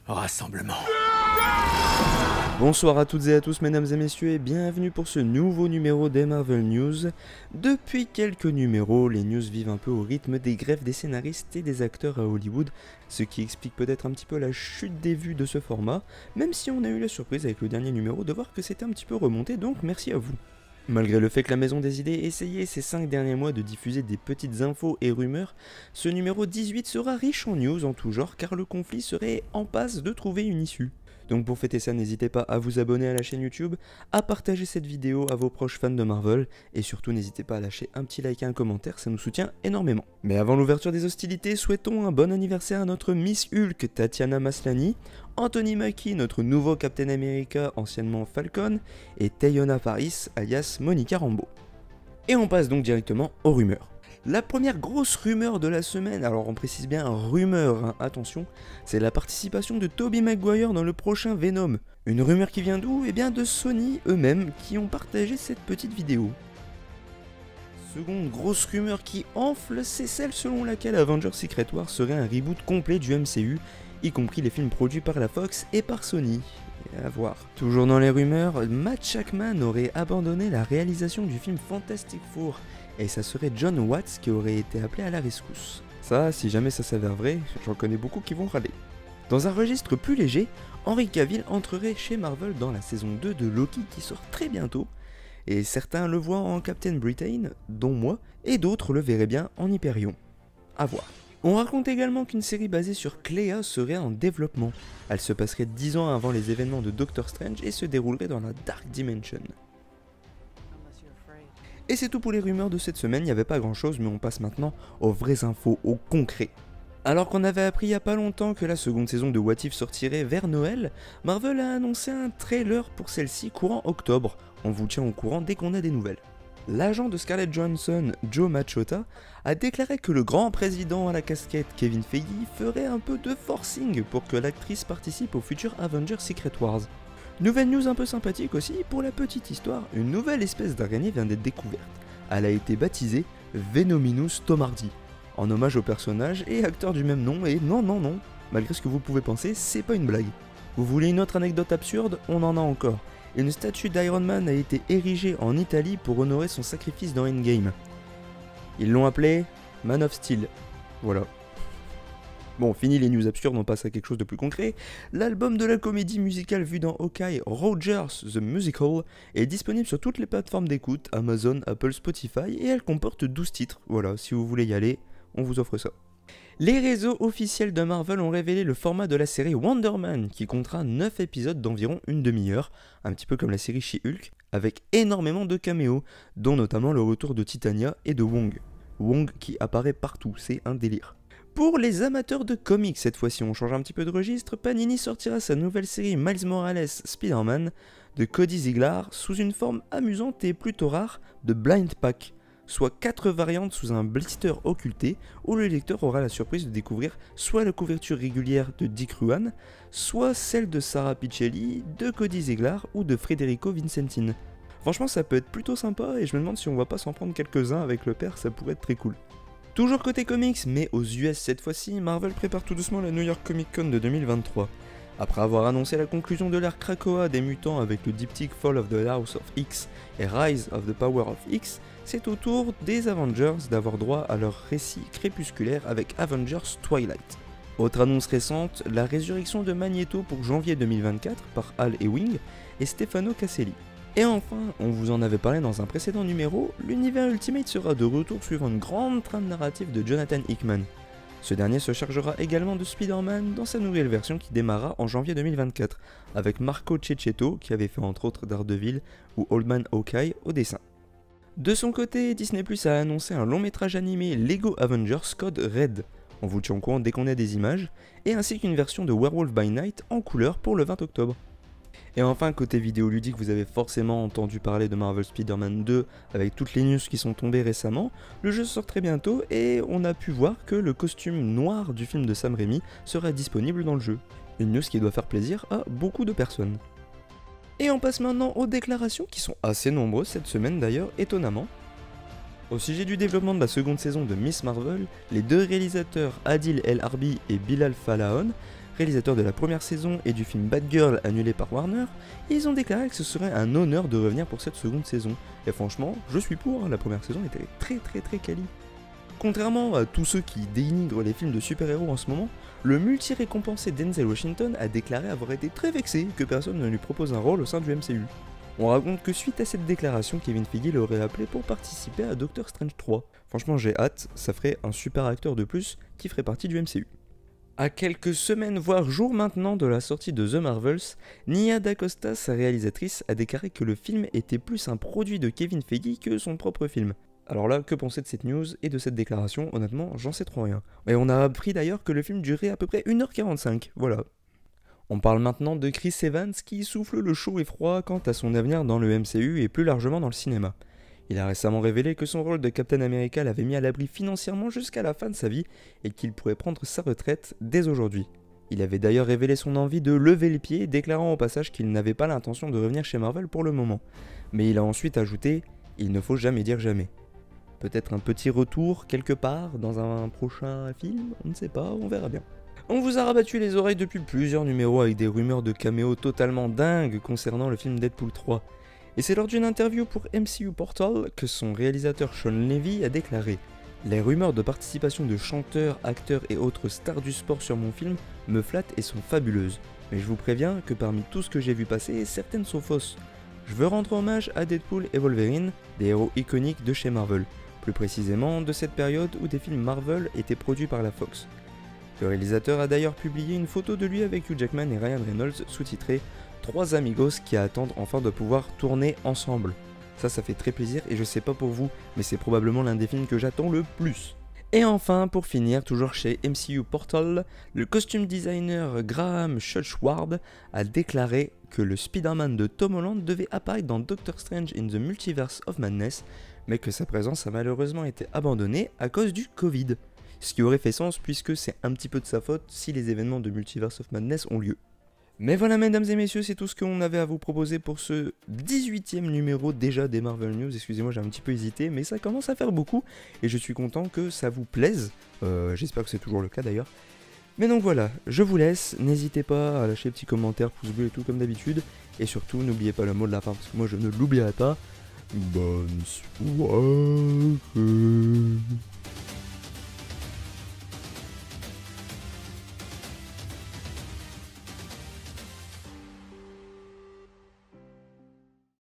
Rassemblement. Bonsoir à toutes et à tous mesdames et messieurs et bienvenue pour ce nouveau numéro des Marvel News. Depuis quelques numéros, les news vivent un peu au rythme des grèves des scénaristes et des acteurs à Hollywood, ce qui explique peut-être un petit peu la chute des vues de ce format, même si on a eu la surprise avec le dernier numéro de voir que c'était un petit peu remonté, donc merci à vous. Malgré le fait que la Maison des Idées essayait ces 5 derniers mois de diffuser des petites infos et rumeurs, ce numéro 18 sera riche en news en tout genre car le conflit serait en passe de trouver une issue. Donc pour fêter ça, n'hésitez pas à vous abonner à la chaîne YouTube, à partager cette vidéo à vos proches fans de Marvel, et surtout n'hésitez pas à lâcher un petit like et un commentaire, ça nous soutient énormément. Mais avant l'ouverture des hostilités, souhaitons un bon anniversaire à notre Miss Hulk, Tatiana Maslany, Anthony Mackie, notre nouveau Captain America, anciennement Falcon, et Teyona Paris, alias Monica Rambeau. Et on passe donc directement aux rumeurs. La première grosse rumeur de la semaine, alors on précise bien rumeur, hein, attention, c'est la participation de Tobey Maguire dans le prochain Venom. Une rumeur qui vient d'où ? Eh bien de Sony eux-mêmes qui ont partagé cette petite vidéo. Seconde grosse rumeur qui enfle, c'est celle selon laquelle Avengers Secret Wars serait un reboot complet du MCU, y compris les films produits par la Fox et par Sony. À voir. Toujours dans les rumeurs, Matt Shakman aurait abandonné la réalisation du film Fantastic Four, et ça serait John Watts qui aurait été appelé à la rescousse. Ça, si jamais ça s'avère vrai, j'en connais beaucoup qui vont râler. Dans un registre plus léger, Henry Cavill entrerait chez Marvel dans la saison 2 de Loki qui sort très bientôt, et certains le voient en Captain Britain, dont moi, et d'autres le verraient bien en Hyperion. À voir. On raconte également qu'une série basée sur Clea serait en développement. Elle se passerait 10 ans avant les événements de Doctor Strange et se déroulerait dans la Dark Dimension. Et c'est tout pour les rumeurs de cette semaine, il n'y avait pas grand chose mais on passe maintenant aux vraies infos, au concret. Alors qu'on avait appris il y a pas longtemps que la seconde saison de What If sortirait vers Noël, Marvel a annoncé un trailer pour celle-ci courant octobre. On vous tient au courant dès qu'on a des nouvelles. L'agent de Scarlett Johansson, Joe Machota, a déclaré que le grand président à la casquette Kevin Feige ferait un peu de forcing pour que l'actrice participe au futur Avengers Secret Wars. Nouvelle news un peu sympathique aussi, pour la petite histoire, une nouvelle espèce d'araignée vient d'être découverte. Elle a été baptisée Venominos tomardi, en hommage au personnage et acteur du même nom, et non, malgré ce que vous pouvez penser, c'est pas une blague. Vous voulez une autre anecdote absurde ? On en a encore. Une statue d'Iron Man a été érigée en Italie pour honorer son sacrifice dans Endgame. Ils l'ont appelé Man of Steel. Voilà. Bon, fini les news absurdes, on passe à quelque chose de plus concret. L'album de la comédie musicale vue dans Hawkeye, Rogers the Musical, est disponible sur toutes les plateformes d'écoute, Amazon, Apple, Spotify, et elle comporte 12 titres. Voilà, si vous voulez y aller, on vous offre ça. Les réseaux officiels de Marvel ont révélé le format de la série Wonder Man, qui comptera 9 épisodes d'environ une demi-heure, un petit peu comme la série She-Hulk, avec énormément de caméos, dont notamment le retour de Titania et de Wong. Wong qui apparaît partout, c'est un délire. Pour les amateurs de comics, cette fois-ci on change un petit peu de registre, Panini sortira sa nouvelle série Miles Morales Spider-Man de Cody Ziglar sous une forme amusante et plutôt rare de Blind Pack, soit 4 variantes sous un blister occulté où le lecteur aura la surprise de découvrir soit la couverture régulière de Dick Ruan, soit celle de Sarah Pichelli, de Cody Ziglar ou de Federico Vincentini. Franchement ça peut être plutôt sympa et je me demande si on va pas s'en prendre quelques-uns avec le père, ça pourrait être très cool. Toujours côté comics, mais aux US cette fois-ci, Marvel prépare tout doucement la New York Comic Con de 2023. Après avoir annoncé la conclusion de l'ère Krakoa des mutants avec le diptyque Fall of the House of X et Rise of the Power of X, c'est au tour des Avengers d'avoir droit à leur récit crépusculaire avec Avengers Twilight. Autre annonce récente, la résurrection de Magneto pour janvier 2024 par Hal Ewing et Stefano Caselli. Et enfin, on vous en avait parlé dans un précédent numéro, l'univers Ultimate sera de retour suivant une grande trame narrative de Jonathan Hickman. Ce dernier se chargera également de Spider-Man dans sa nouvelle version qui démarrera en janvier 2024, avec Marco Cecchetto qui avait fait entre autres Daredevil ou Old Man Hawkeye au dessin. De son côté, Disney Plus a annoncé un long métrage animé Lego Avengers Code Red, on vous tient au courant dès qu'on a des images, et ainsi qu'une version de Werewolf by Night en couleur pour le 20 octobre. Et enfin, côté vidéoludique, vous avez forcément entendu parler de Marvel Spider-Man 2 avec toutes les news qui sont tombées récemment. Le jeu sort très bientôt et on a pu voir que le costume noir du film de Sam Raimi sera disponible dans le jeu. Une news qui doit faire plaisir à beaucoup de personnes. Et on passe maintenant aux déclarations qui sont assez nombreuses cette semaine d'ailleurs, étonnamment. Au sujet du développement de la seconde saison de Miss Marvel, les deux réalisateurs Adil El Arbi et Bilal Falahon réalisateur de la première saison et du film Bad Girl annulé par Warner, ils ont déclaré que ce serait un honneur de revenir pour cette seconde saison. Et franchement, je suis pour, la première saison était très quali. Contrairement à tous ceux qui dénigrent les films de super-héros en ce moment, le multi-récompensé Denzel Washington a déclaré avoir été très vexé que personne ne lui propose un rôle au sein du MCU. On raconte que suite à cette déclaration, Kevin Feige l'aurait appelé pour participer à Doctor Strange 3. Franchement j'ai hâte, ça ferait un super acteur de plus qui ferait partie du MCU. À quelques semaines voire jours maintenant de la sortie de The Marvels, Nia DaCosta, sa réalisatrice, a déclaré que le film était plus un produit de Kevin Feige que son propre film. Alors là, que penser de cette news et de cette déclaration? Honnêtement, j'en sais trop rien. Et on a appris d'ailleurs que le film durait à peu près 1h45, voilà. On parle maintenant de Chris Evans qui souffle le chaud et froid quant à son avenir dans le MCU et plus largement dans le cinéma. Il a récemment révélé que son rôle de Captain America l'avait mis à l'abri financièrement jusqu'à la fin de sa vie et qu'il pourrait prendre sa retraite dès aujourd'hui. Il avait d'ailleurs révélé son envie de lever le pied, déclarant au passage qu'il n'avait pas l'intention de revenir chez Marvel pour le moment. Mais il a ensuite ajouté « Il ne faut jamais dire jamais ». Peut-être un petit retour quelque part dans un prochain film, on ne sait pas, on verra bien. On vous a rabattu les oreilles depuis plusieurs numéros avec des rumeurs de caméos totalement dingues concernant le film Deadpool 3. Et c'est lors d'une interview pour MCU Portal que son réalisateur Sean Levy a déclaré « Les rumeurs de participation de chanteurs, acteurs et autres stars du sport sur mon film me flattent et sont fabuleuses. Mais je vous préviens que parmi tout ce que j'ai vu passer, certaines sont fausses. Je veux rendre hommage à Deadpool et Wolverine, des héros iconiques de chez Marvel. Plus précisément de cette période où des films Marvel étaient produits par la Fox. Le réalisateur a d'ailleurs publié une photo de lui avec Hugh Jackman et Ryan Reynolds sous-titrée « Trois amigos qui attendent enfin de pouvoir tourner ensemble ». Ça fait très plaisir et je sais pas pour vous, mais c'est probablement l'un des films que j'attends le plus. Et enfin, pour finir, toujours chez MCU Portal, le costume designer Graham Churchward a déclaré que le Spider-Man de Tom Holland devait apparaître dans Doctor Strange in the Multiverse of Madness, mais que sa présence a malheureusement été abandonnée à cause du Covid. Ce qui aurait fait sens puisque c'est un petit peu de sa faute si les événements de Multiverse of Madness ont lieu. Mais voilà mesdames et messieurs, c'est tout ce qu'on avait à vous proposer pour ce 18e numéro déjà des Marvel News. Excusez-moi, j'ai un petit peu hésité, mais ça commence à faire beaucoup et je suis content que ça vous plaise. J'espère que c'est toujours le cas d'ailleurs. Mais donc voilà, je vous laisse, n'hésitez pas à lâcher des petits commentaires, pouces bleus et tout comme d'habitude. Et surtout, n'oubliez pas le mot de la fin parce que moi je ne l'oublierai pas. Bonne soirée.